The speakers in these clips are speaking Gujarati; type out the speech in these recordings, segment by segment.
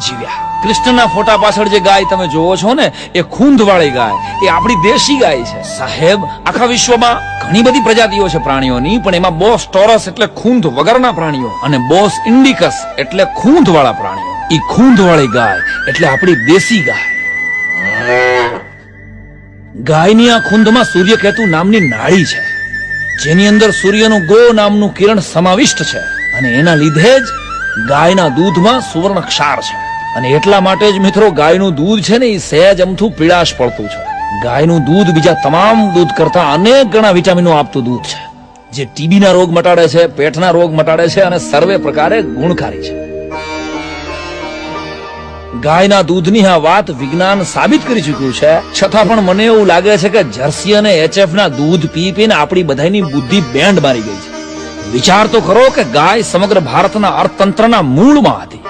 જીવ્યા. કૃષ્ણના ફોટા પાછળ જે ગાય તમે જોવો છો ને, એ ખૂંધવાળી ગાય, એ આપણી દેશી ગાય છે. સાહેબ, આખા વિશ્વમાં ઘણી બધી પ્રજાતિઓ છે પ્રાણીઓની, પણ એમાં બોસ ટોરસ એટલે ખૂંધ વગરના પ્રાણીઓ અને બોસ ઇન્ડિકસ એટલે ખૂંધવાળા પ્રાણીઓ. ઈ ખૂંધવાળી ગાય એટલે આપણી દેશી ગાય. ગાયની આ ખૂંધમાં સૂર્યકેતુ નામની નાળી છે, જેની અંદર સૂર્યનું ગો નામનું કિરણ સમાવિષ્ટ છે, અને એના લીધે જ ગાયના દૂધમાં સુવર્ણ ક્ષાર છે. અને એટલા માટે જ મિત્રો ગાયનું દૂધ છે ને, એ સહેજ અમથું પીળાશ પડતું છે. ગાયનું દૂધ બીજા તમામ દૂધ કરતા અનેક ગણા વિટામિનો આપતું દૂધ છે, જે ટીબીના રોગ મટાડે છે, પેટના રોગ મટાડે છે અને સર્વે પ્રકારે ગુણકારી છે. ગાયના દૂધની આ વાત વિજ્ઞાન સાબિત કરી ચૂક્યું છે, છતાં પણ મને એવું લાગે છે કે જર્સી અને એચએફ ના દૂધ પી પીને આપણી બધાની બુદ્ધિ બેન્ડ મારી ગઈ છે. વિચાર તો કરો કે ગાય સમગ્ર ભારતના અર્થતંત્રના મૂળમાં હતી.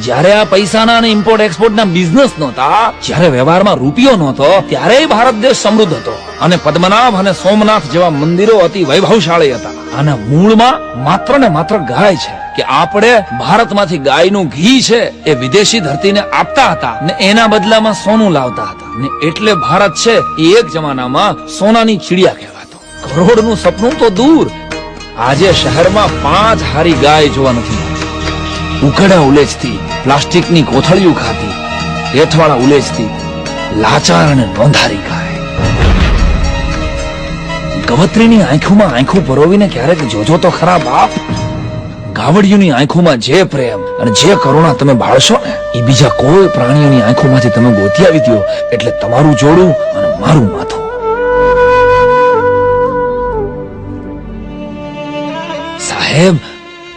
જ્યારે આ પૈસાના અને ઇમ્પોર્ટ એક્સપોર્ટના બિઝનેસ નહોતા, જ્યારે વ્યવહારમાં રૂપિયો નહોતો, ત્યારે ભારત દેશ સમૃદ્ધ હતો અને પદ્મનાભ અને સોમનાથ જેવા મંદિરો અતિ વૈભવશાળી હતા. આના મૂળમાં માત્ર ને માત્ર ગાય છે કે આપણે ભારતમાંથી ગાયનું ઘી છે એ વિદેશી ધરતીને આપતા હતા ને એના બદલામાં સોનું લાવતા હતા, ને એટલે ભારત છે એ એક જમાનામાં સોનાની ચીડિયા કહેવાતો. કરોડનું સપનું તો દૂર, આજે શહેરમાં 5 હારી ગાય જોવા નથી મળતી. ઉકડા ઉલેચતી, પ્લાસ્ટિકની કોથળીઓ ખાતી, હેઠવાળા ઉલેચતી, લાચાર અને નોંધારી ગાય. ગવત્રીની આંખોમાં આંખું પરોવીને ક્યારેક જોજો તો ખરા બાપ. ગાવડિયુની આંખોમાં જે પ્રેમ અને જે કરુણા તમે બાળશો ને, એ બીજા કોઈ પ્રાણીઓની આંખોમાંથી તમે ગોતી આવી દો એટલે તમારું જોડું અને મારું માથું. સાહેબ,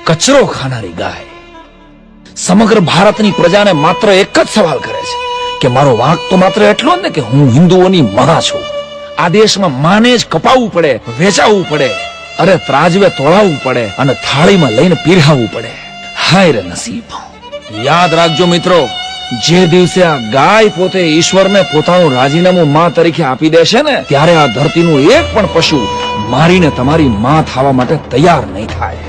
કચરો ખાનારી ગાય સમગ્ર ભારતની પ્રજાને માત્ર એક જ સવાલ કરે છે કે મારો વાંક તો માત્ર એટલો જ ને કે હું હિન્દુઓની માં છું. આ દેશમાં માને જ કપાવવું પડે, વેચાવવું પડે, અરે ત્રાજવે તોળાવવું પડે અને થાળીમાં લઈને પીરહાવવું પડે. હાય રે નસીબ. યાદ રાખજો મિત્રો, જે દિવસે આ ગાય પોતે ઈશ્વરને પોતાનું રાજીનામું માં તરીકે આપી દેશે ને, ત્યારે આ ધરતીનું એક પણ પશુ મારીને તમારી માં થવા માટે તૈયાર નહીં થાય.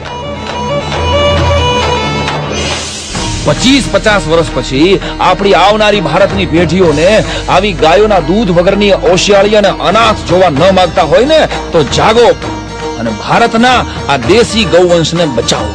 25-50 વર્ષ પછી આપણી આવનારી ભારતની પેઢીઓને આવી ગાયોના દૂધ વગરની ઓશિયાળી અને અનાથ જોવા ન માંગતા હોય ને, તો જાગો અને ભારતના આ દેશી ગૌવંશને બચાવો.